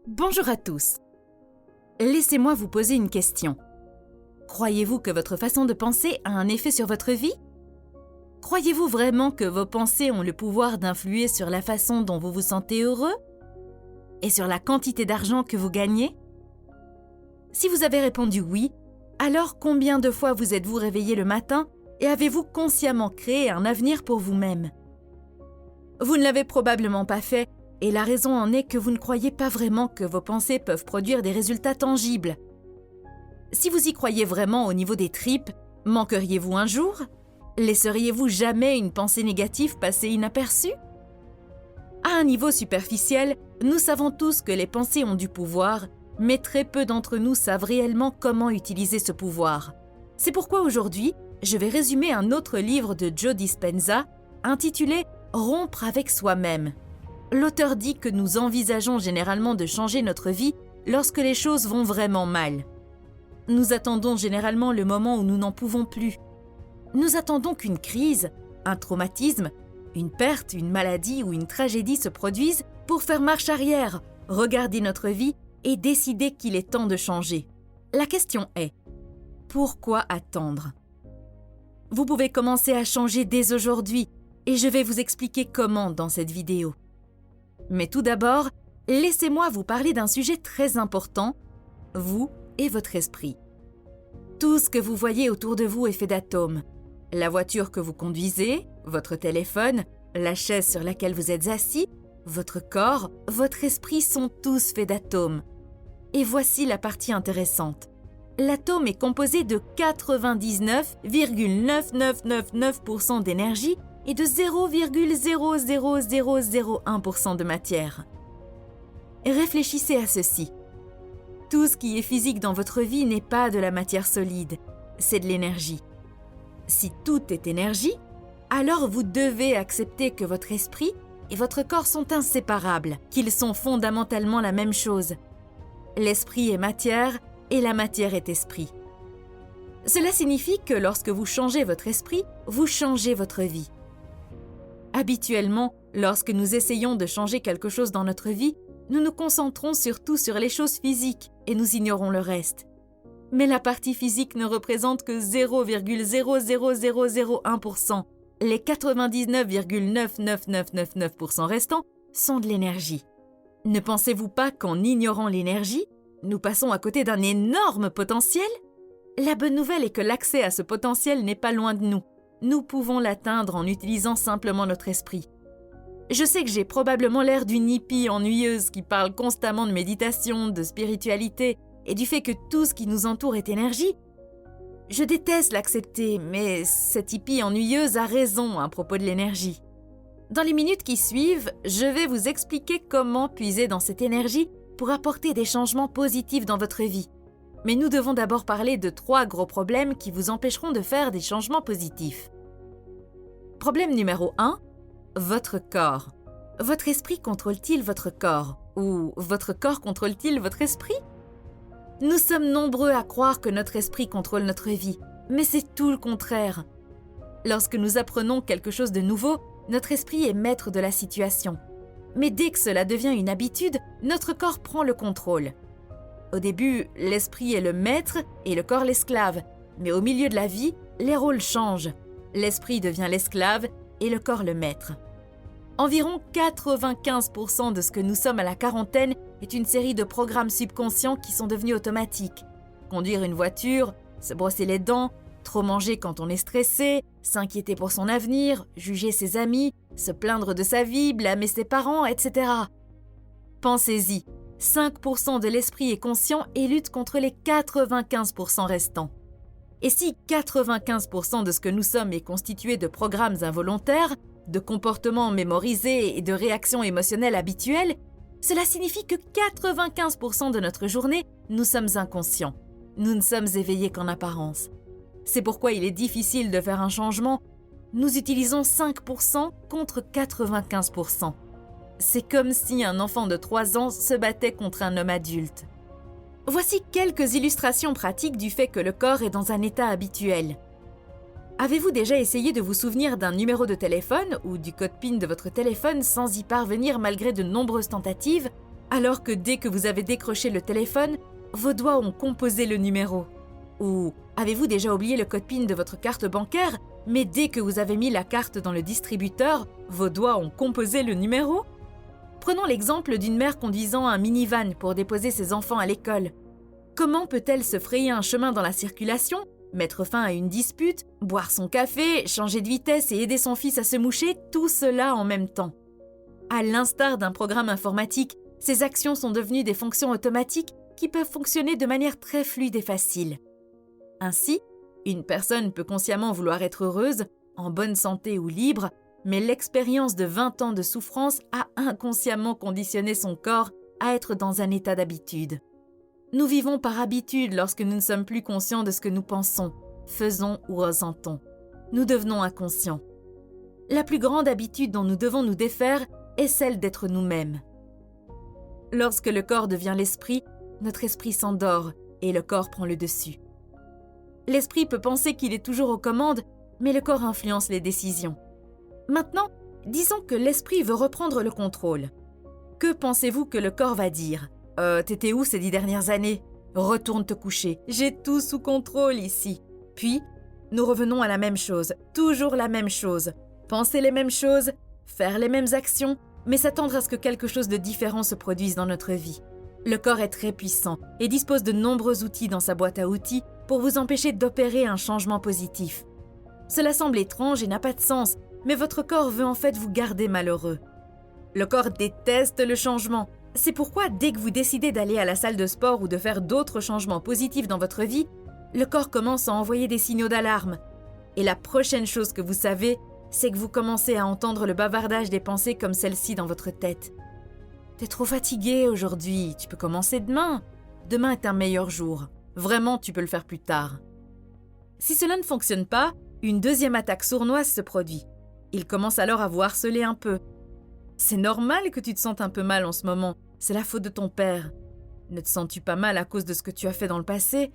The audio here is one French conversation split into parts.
Bonjour à tous. Laissez-moi vous poser une question. Croyez-vous que votre façon de penser a un effet sur votre vie? Croyez-vous vraiment que vos pensées ont le pouvoir d'influer sur la façon dont vous vous sentez heureux? Et sur la quantité d'argent que vous gagnez? Si vous avez répondu oui, alors combien de fois vous êtes-vous réveillé le matin et avez-vous consciemment créé un avenir pour vous-même? Vous ne l'avez probablement pas fait, et la raison en est que vous ne croyez pas vraiment que vos pensées peuvent produire des résultats tangibles. Si vous y croyez vraiment au niveau des tripes, manqueriez-vous un jour? Laisseriez-vous jamais une pensée négative passer inaperçue? À un niveau superficiel, nous savons tous que les pensées ont du pouvoir, mais très peu d'entre nous savent réellement comment utiliser ce pouvoir. C'est pourquoi aujourd'hui, je vais résumer un autre livre de Joe Dispenza intitulé « Rompre avec soi-même ». L'auteur dit que nous envisageons généralement de changer notre vie lorsque les choses vont vraiment mal. Nous attendons généralement le moment où nous n'en pouvons plus. Nous attendons qu'une crise, un traumatisme, une perte, une maladie ou une tragédie se produisent pour faire marche arrière, regarder notre vie et décider qu'il est temps de changer. La question est, pourquoi attendre? Vous pouvez commencer à changer dès aujourd'hui et je vais vous expliquer comment dans cette vidéo. Mais tout d'abord, laissez-moi vous parler d'un sujet très important, vous et votre esprit. Tout ce que vous voyez autour de vous est fait d'atomes. La voiture que vous conduisez, votre téléphone, la chaise sur laquelle vous êtes assis, votre corps, votre esprit sont tous faits d'atomes. Et voici la partie intéressante. L'atome est composé de 99,99999% d'énergie et de 0,00001% de matière. Réfléchissez à ceci. Tout ce qui est physique dans votre vie n'est pas de la matière solide, c'est de l'énergie. Si tout est énergie, alors vous devez accepter que votre esprit et votre corps sont inséparables, qu'ils sont fondamentalement la même chose. L'esprit est matière et la matière est esprit. Cela signifie que lorsque vous changez votre esprit, vous changez votre vie. Habituellement, lorsque nous essayons de changer quelque chose dans notre vie, nous nous concentrons surtout sur les choses physiques et nous ignorons le reste. Mais la partie physique ne représente que 0,00001%. Les 99,99999% restants sont de l'énergie. Ne pensez-vous pas qu'en ignorant l'énergie, nous passons à côté d'un énorme potentiel? La bonne nouvelle est que l'accès à ce potentiel n'est pas loin de nous. Nous pouvons l'atteindre en utilisant simplement notre esprit. Je sais que j'ai probablement l'air d'une hippie ennuyeuse qui parle constamment de méditation, de spiritualité et du fait que tout ce qui nous entoure est énergie. Je déteste l'accepter, mais cette hippie ennuyeuse a raison à propos de l'énergie. Dans les minutes qui suivent, je vais vous expliquer comment puiser dans cette énergie pour apporter des changements positifs dans votre vie. Mais nous devons d'abord parler de 3 gros problèmes qui vous empêcheront de faire des changements positifs. Problème numéro 1, votre corps. Votre esprit contrôle-t-il votre corps? Ou votre corps contrôle-t-il votre esprit? Nous sommes nombreux à croire que notre esprit contrôle notre vie, mais c'est tout le contraire. Lorsque nous apprenons quelque chose de nouveau, notre esprit est maître de la situation. Mais dès que cela devient une habitude, notre corps prend le contrôle. Au début, l'esprit est le maître et le corps l'esclave, mais au milieu de la vie, les rôles changent. L'esprit devient l'esclave et le corps le maître. Environ 95% de ce que nous sommes à la quarantaine est une série de programmes subconscients qui sont devenus automatiques. Conduire une voiture, se brosser les dents, trop manger quand on est stressé, s'inquiéter pour son avenir, juger ses amis, se plaindre de sa vie, blâmer ses parents, etc. Pensez-y, 5% de l'esprit est conscient et lutte contre les 95% restants. Et si 95% de ce que nous sommes est constitué de programmes involontaires, de comportements mémorisés et de réactions émotionnelles habituelles, cela signifie que 95% de notre journée, nous sommes inconscients. Nous ne sommes éveillés qu'en apparence. C'est pourquoi il est difficile de faire un changement. Nous utilisons 5% contre 95%. C'est comme si un enfant de 3 ans se battait contre un homme adulte. Voici quelques illustrations pratiques du fait que le corps est dans un état habituel. Avez-vous déjà essayé de vous souvenir d'un numéro de téléphone ou du code PIN de votre téléphone sans y parvenir malgré de nombreuses tentatives, Alors que dès que vous avez décroché le téléphone, vos doigts ont composé le numéro. Ou avez-vous déjà oublié le code PIN de votre carte bancaire, mais dès que vous avez mis la carte dans le distributeur, vos doigts ont composé le numéro? Prenons l'exemple d'une mère conduisant un minivan pour déposer ses enfants à l'école. Comment peut-elle se frayer un chemin dans la circulation, mettre fin à une dispute, boire son café, changer de vitesse et aider son fils à se moucher, tout cela en même temps? À l'instar d'un programme informatique, ces actions sont devenues des fonctions automatiques qui peuvent fonctionner de manière très fluide et facile. Ainsi, une personne peut consciemment vouloir être heureuse, en bonne santé ou libre, mais l'expérience de 20 ans de souffrance a inconsciemment conditionné son corps à être dans un état d'habitude. Nous vivons par habitude lorsque nous ne sommes plus conscients de ce que nous pensons, faisons ou ressentons. Nous devenons inconscients. La plus grande habitude dont nous devons nous défaire est celle d'être nous-mêmes. Lorsque le corps devient l'esprit, notre esprit s'endort et le corps prend le dessus. L'esprit peut penser qu'il est toujours aux commandes, mais le corps influence les décisions. Maintenant, disons que l'esprit veut reprendre le contrôle. Que pensez-vous que le corps va dire ? T'étais où ces 10 dernières années ? Retourne te coucher, j'ai tout sous contrôle ici. Puis, nous revenons à la même chose, toujours la même chose. Penser les mêmes choses, faire les mêmes actions, mais s'attendre à ce que quelque chose de différent se produise dans notre vie. Le corps est très puissant et dispose de nombreux outils dans sa boîte à outils pour vous empêcher d'opérer un changement positif. Cela semble étrange et n'a pas de sens, mais votre corps veut en fait vous garder malheureux. Le corps déteste le changement. C'est pourquoi dès que vous décidez d'aller à la salle de sport ou de faire d'autres changements positifs dans votre vie, le corps commence à envoyer des signaux d'alarme. Et la prochaine chose que vous savez, c'est que vous commencez à entendre le bavardage des pensées comme celle-ci dans votre tête. « T'es trop fatigué aujourd'hui, tu peux commencer demain. Demain est un meilleur jour. Vraiment, tu peux le faire plus tard. » Si cela ne fonctionne pas, une deuxième attaque sournoise se produit. Il commence alors à vous harceler un peu. C'est normal que tu te sentes un peu mal en ce moment, c'est la faute de ton père. Ne te sens-tu pas mal à cause de ce que tu as fait dans le passé ?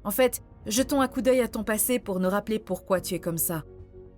En fait, jetons un coup d'œil à ton passé pour nous rappeler pourquoi tu es comme ça.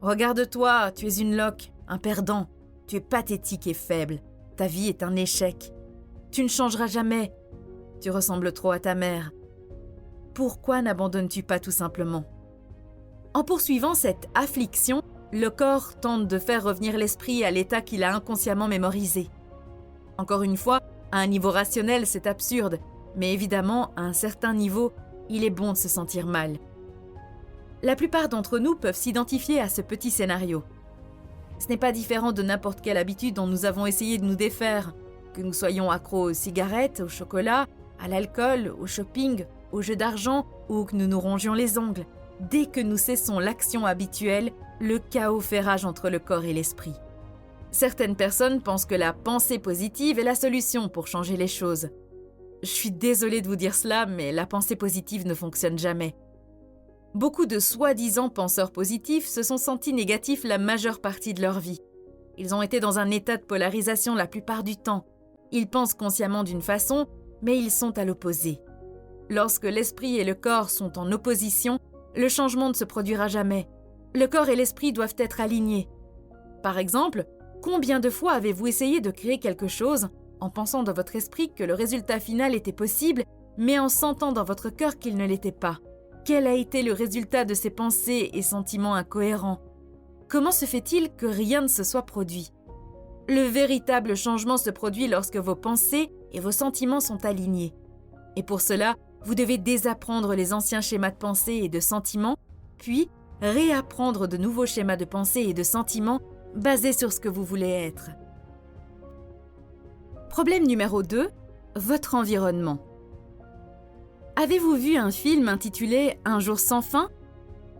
Regarde-toi, tu es une loque, un perdant. Tu es pathétique et faible. Ta vie est un échec. Tu ne changeras jamais. Tu ressembles trop à ta mère. Pourquoi n'abandonnes-tu pas tout simplement ? En poursuivant cette affliction, le corps tente de faire revenir l'esprit à l'état qu'il a inconsciemment mémorisé. Encore une fois, à un niveau rationnel, c'est absurde, mais évidemment, à un certain niveau, il est bon de se sentir mal. La plupart d'entre nous peuvent s'identifier à ce petit scénario. Ce n'est pas différent de n'importe quelle habitude dont nous avons essayé de nous défaire, que nous soyons accros aux cigarettes, au chocolat, à l'alcool, au shopping, aux jeux d'argent ou que nous nous rongions les ongles. Dès que nous cessons l'action habituelle, le chaos fait rage entre le corps et l'esprit. Certaines personnes pensent que la pensée positive est la solution pour changer les choses. Je suis désolée de vous dire cela, mais la pensée positive ne fonctionne jamais. Beaucoup de soi-disant penseurs positifs se sont sentis négatifs la majeure partie de leur vie. Ils ont été dans un état de polarisation la plupart du temps. Ils pensent consciemment d'une façon, mais ils sont à l'opposé. Lorsque l'esprit et le corps sont en opposition, le changement ne se produira jamais. Le corps et l'esprit doivent être alignés. Par exemple, combien de fois avez-vous essayé de créer quelque chose en pensant dans votre esprit que le résultat final était possible, mais en sentant dans votre cœur qu'il ne l'était pas ? Quel a été le résultat de ces pensées et sentiments incohérents ? Comment se fait-il que rien ne se soit produit ? Le véritable changement se produit lorsque vos pensées et vos sentiments sont alignés. Et pour cela, vous devez désapprendre les anciens schémas de pensée et de sentiments, puis réapprendre de nouveaux schémas de pensée et de sentiments basés sur ce que vous voulez être. Problème numéro 2, votre environnement. Avez-vous vu un film intitulé « Un jour sans fin » ?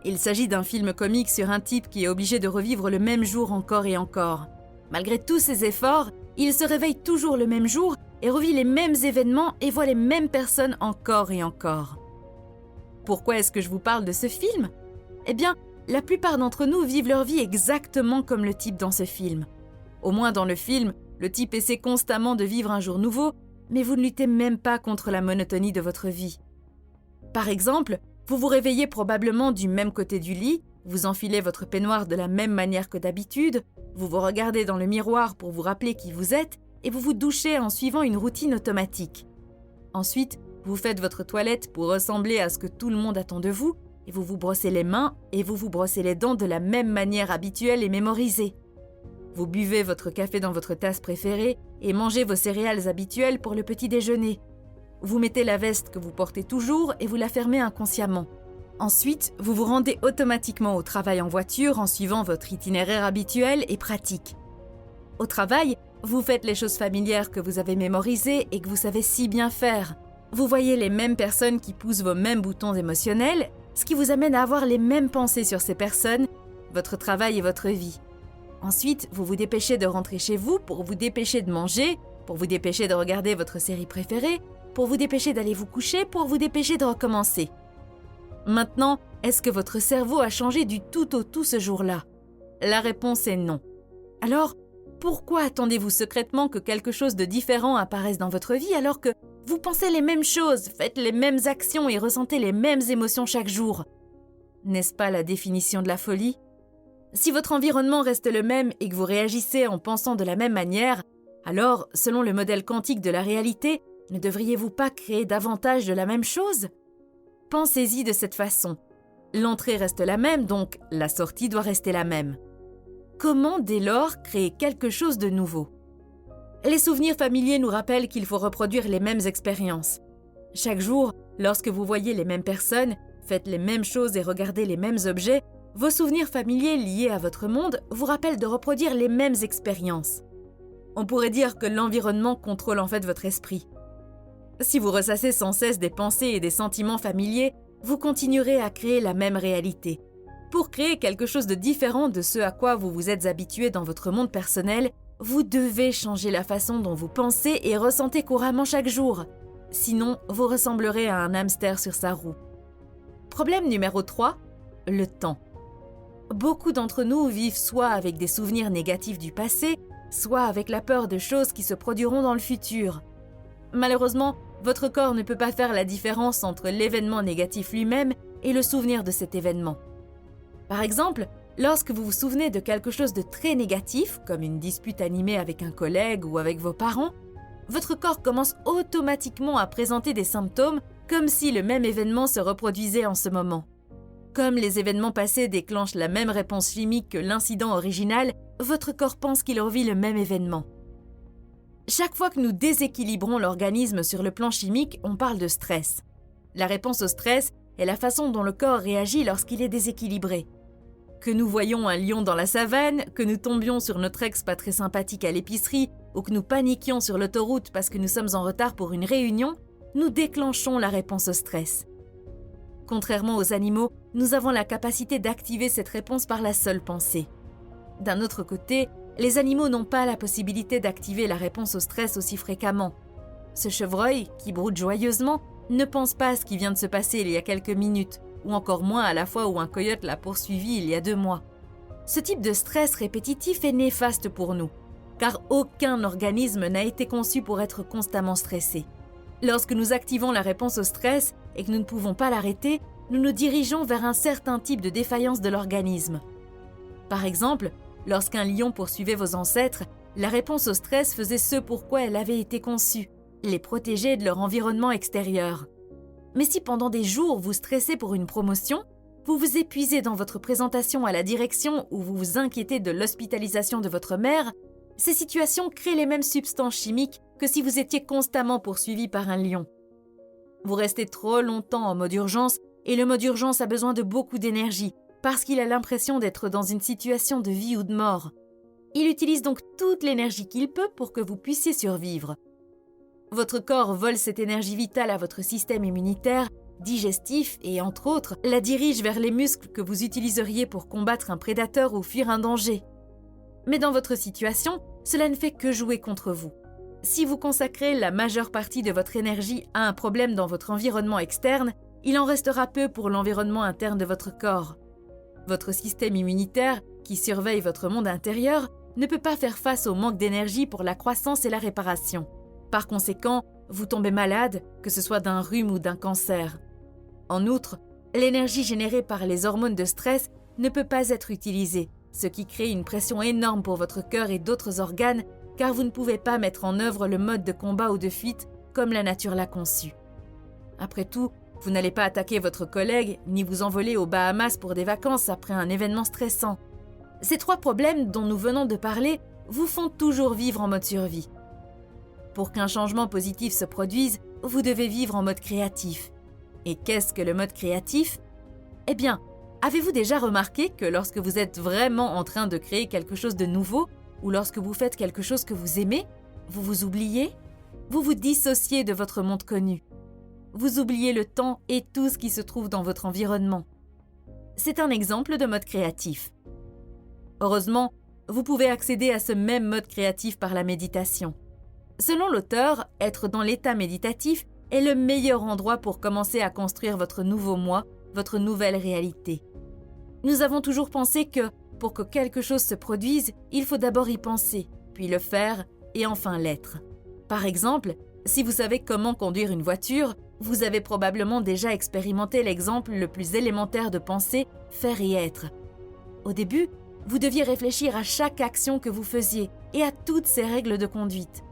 Il s'agit d'un film comique sur un type qui est obligé de revivre le même jour encore et encore. Malgré tous ses efforts, il se réveille toujours le même jour et revit les mêmes événements et voit les mêmes personnes encore et encore. Pourquoi est-ce que je vous parle de ce film ? Eh bien, la plupart d'entre nous vivent leur vie exactement comme le type dans ce film. Au moins dans le film, le type essaie constamment de vivre un jour nouveau, mais vous ne luttez même pas contre la monotonie de votre vie. Par exemple, vous vous réveillez probablement du même côté du lit, vous enfilez votre peignoir de la même manière que d'habitude, vous vous regardez dans le miroir pour vous rappeler qui vous êtes, et vous vous douchez en suivant une routine automatique. Ensuite, vous faites votre toilette pour ressembler à ce que tout le monde attend de vous, et vous vous brossez les mains et vous vous brossez les dents de la même manière habituelle et mémorisée. Vous buvez votre café dans votre tasse préférée et mangez vos céréales habituelles pour le petit déjeuner. Vous mettez la veste que vous portez toujours et vous la fermez inconsciemment. Ensuite, vous vous rendez automatiquement au travail en voiture en suivant votre itinéraire habituel et pratique. Au travail, vous faites les choses familières que vous avez mémorisées et que vous savez si bien faire. Vous voyez les mêmes personnes qui poussent vos mêmes boutons émotionnels, ce qui vous amène à avoir les mêmes pensées sur ces personnes, votre travail et votre vie. Ensuite, vous vous dépêchez de rentrer chez vous pour vous dépêcher de manger, pour vous dépêcher de regarder votre série préférée, pour vous dépêcher d'aller vous coucher, pour vous dépêcher de recommencer. Maintenant, est-ce que votre cerveau a changé du tout au tout ce jour-là? La réponse est non. Alors, pourquoi attendez-vous secrètement que quelque chose de différent apparaisse dans votre vie alors que vous pensez les mêmes choses, faites les mêmes actions et ressentez les mêmes émotions chaque jour? N'est-ce pas la définition de la folie? Si votre environnement reste le même et que vous réagissez en pensant de la même manière, alors, selon le modèle quantique de la réalité, ne devriez-vous pas créer davantage de la même chose? Pensez-y de cette façon. L'entrée reste la même, donc la sortie doit rester la même. Comment, dès lors, créer quelque chose de nouveau? Les souvenirs familiers nous rappellent qu'il faut reproduire les mêmes expériences. Chaque jour, lorsque vous voyez les mêmes personnes, faites les mêmes choses et regardez les mêmes objets, vos souvenirs familiers liés à votre monde vous rappellent de reproduire les mêmes expériences. On pourrait dire que l'environnement contrôle en fait votre esprit. Si vous ressassez sans cesse des pensées et des sentiments familiers, vous continuerez à créer la même réalité. Pour créer quelque chose de différent de ce à quoi vous vous êtes habitué dans votre monde personnel, vous devez changer la façon dont vous pensez et ressentez couramment chaque jour. Sinon, vous ressemblerez à un hamster sur sa roue. Problème numéro 3, le temps. Beaucoup d'entre nous vivent soit avec des souvenirs négatifs du passé, soit avec la peur de choses qui se produiront dans le futur. Malheureusement, votre corps ne peut pas faire la différence entre l'événement négatif lui-même et le souvenir de cet événement. Par exemple, lorsque vous vous souvenez de quelque chose de très négatif, comme une dispute animée avec un collègue ou avec vos parents, votre corps commence automatiquement à présenter des symptômes comme si le même événement se reproduisait en ce moment. Comme les événements passés déclenchent la même réponse chimique que l'incident original, votre corps pense qu'il revit le même événement. Chaque fois que nous déséquilibrons l'organisme sur le plan chimique, on parle de stress. La réponse au stress est la façon dont le corps réagit lorsqu'il est déséquilibré. Que nous voyions un lion dans la savane, que nous tombions sur notre ex pas très sympathique à l'épicerie ou que nous paniquions sur l'autoroute parce que nous sommes en retard pour une réunion, nous déclenchons la réponse au stress. Contrairement aux animaux, nous avons la capacité d'activer cette réponse par la seule pensée. D'un autre côté, les animaux n'ont pas la possibilité d'activer la réponse au stress aussi fréquemment. Ce chevreuil, qui broute joyeusement, ne pense pas à ce qui vient de se passer il y a quelques minutes, ou encore moins à la fois où un coyote l'a poursuivi il y a 2 mois. Ce type de stress répétitif est néfaste pour nous, car aucun organisme n'a été conçu pour être constamment stressé. Lorsque nous activons la réponse au stress et que nous ne pouvons pas l'arrêter, nous nous dirigeons vers un certain type de défaillance de l'organisme. Par exemple, lorsqu'un lion poursuivait vos ancêtres, la réponse au stress faisait ce pourquoi elle avait été conçue, les protéger de leur environnement extérieur. Mais si pendant des jours vous stressez pour une promotion, vous vous épuisez dans votre présentation à la direction ou vous vous inquiétez de l'hospitalisation de votre mère, ces situations créent les mêmes substances chimiques que si vous étiez constamment poursuivi par un lion. Vous restez trop longtemps en mode urgence et le mode urgence a besoin de beaucoup d'énergie parce qu'il a l'impression d'être dans une situation de vie ou de mort. Il utilise donc toute l'énergie qu'il peut pour que vous puissiez survivre. Votre corps vole cette énergie vitale à votre système immunitaire, digestif et, entre autres, la dirige vers les muscles que vous utiliseriez pour combattre un prédateur ou fuir un danger. Mais dans votre situation, cela ne fait que jouer contre vous. Si vous consacrez la majeure partie de votre énergie à un problème dans votre environnement externe, il en restera peu pour l'environnement interne de votre corps. Votre système immunitaire, qui surveille votre monde intérieur, ne peut pas faire face au manque d'énergie pour la croissance et la réparation. Par conséquent, vous tombez malade, que ce soit d'un rhume ou d'un cancer. En outre, l'énergie générée par les hormones de stress ne peut pas être utilisée, ce qui crée une pression énorme pour votre cœur et d'autres organes car vous ne pouvez pas mettre en œuvre le mode de combat ou de fuite comme la nature l'a conçu. Après tout, vous n'allez pas attaquer votre collègue ni vous envoler aux Bahamas pour des vacances après un événement stressant. Ces 3 problèmes dont nous venons de parler vous font toujours vivre en mode survie. Pour qu'un changement positif se produise, vous devez vivre en mode créatif. Et qu'est-ce que le mode créatif ? Eh bien, avez-vous déjà remarqué que lorsque vous êtes vraiment en train de créer quelque chose de nouveau, ou lorsque vous faites quelque chose que vous aimez, vous vous oubliez ? Vous vous dissociez de votre monde connu. Vous oubliez le temps et tout ce qui se trouve dans votre environnement. C'est un exemple de mode créatif. Heureusement, vous pouvez accéder à ce même mode créatif par la méditation. Selon l'auteur, être dans l'état méditatif est le meilleur endroit pour commencer à construire votre nouveau moi, votre nouvelle réalité. Nous avons toujours pensé que, pour que quelque chose se produise, il faut d'abord y penser, puis le faire et enfin l'être. Par exemple, si vous savez comment conduire une voiture, vous avez probablement déjà expérimenté l'exemple le plus élémentaire de penser, faire et être. Au début, vous deviez réfléchir à chaque action que vous faisiez et à toutes ces règles de conduite.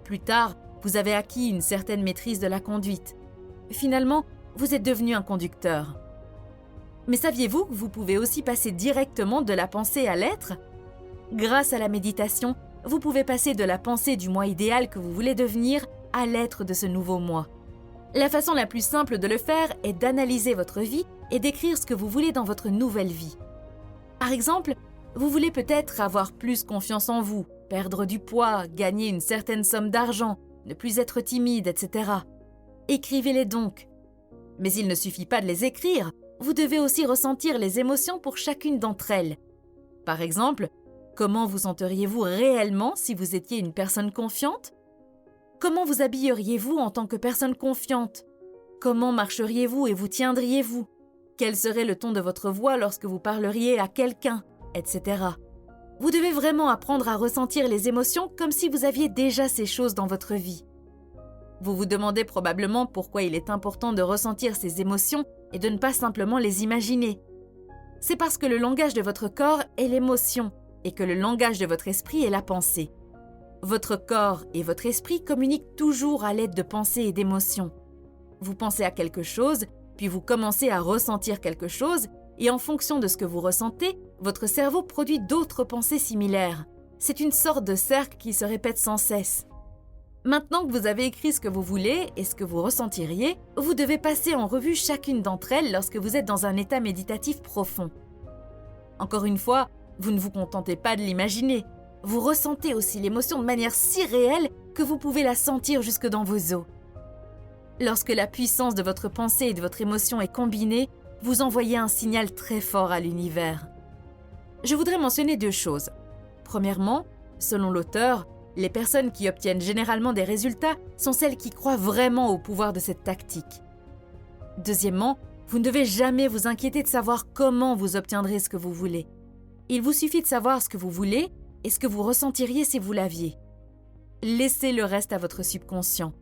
Plus tard, vous avez acquis une certaine maîtrise de la conduite. Finalement, vous êtes devenu un conducteur. Mais saviez-vous que vous pouvez aussi passer directement de la pensée à l'être ? Grâce à la méditation, vous pouvez passer de la pensée du moi idéal que vous voulez devenir à l'être de ce nouveau moi. La façon la plus simple de le faire est d'analyser votre vie et d'écrire ce que vous voulez dans votre nouvelle vie. Par exemple, vous voulez peut-être avoir plus confiance en vous, perdre du poids, gagner une certaine somme d'argent, ne plus être timide, etc. Écrivez-les donc. Mais il ne suffit pas de les écrire, vous devez aussi ressentir les émotions pour chacune d'entre elles. Par exemple, comment vous senteriez-vous réellement si vous étiez une personne confiante ? Comment vous habilleriez-vous en tant que personne confiante ? Comment marcheriez-vous et vous tiendriez-vous ? Quel serait le ton de votre voix lorsque vous parleriez à quelqu'un, etc. Vous devez vraiment apprendre à ressentir les émotions comme si vous aviez déjà ces choses dans votre vie. Vous vous demandez probablement pourquoi il est important de ressentir ces émotions et de ne pas simplement les imaginer. C'est parce que le langage de votre corps est l'émotion et que le langage de votre esprit est la pensée. Votre corps et votre esprit communiquent toujours à l'aide de pensées et d'émotions. Vous pensez à quelque chose, puis vous commencez à ressentir quelque chose, et en fonction de ce que vous ressentez, votre cerveau produit d'autres pensées similaires. C'est une sorte de cercle qui se répète sans cesse. Maintenant que vous avez écrit ce que vous voulez et ce que vous ressentiriez, vous devez passer en revue chacune d'entre elles lorsque vous êtes dans un état méditatif profond. Encore une fois, vous ne vous contentez pas de l'imaginer. Vous ressentez aussi l'émotion de manière si réelle que vous pouvez la sentir jusque dans vos os. Lorsque la puissance de votre pensée et de votre émotion est combinée, vous envoyez un signal très fort à l'univers. Je voudrais mentionner 2 choses. Premièrement, selon l'auteur, les personnes qui obtiennent généralement des résultats sont celles qui croient vraiment au pouvoir de cette tactique. Deuxièmement, vous ne devez jamais vous inquiéter de savoir comment vous obtiendrez ce que vous voulez. Il vous suffit de savoir ce que vous voulez et ce que vous ressentiriez si vous l'aviez. Laissez le reste à votre subconscient.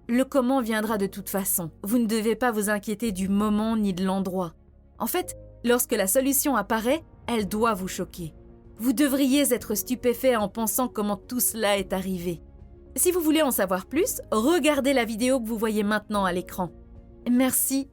Le comment viendra de toute façon. Vous ne devez pas vous inquiéter du moment ni de l'endroit. En fait, lorsque la solution apparaît, elle doit vous choquer. Vous devriez être stupéfait en pensant comment tout cela est arrivé. Si vous voulez en savoir plus, regardez la vidéo que vous voyez maintenant à l'écran. Merci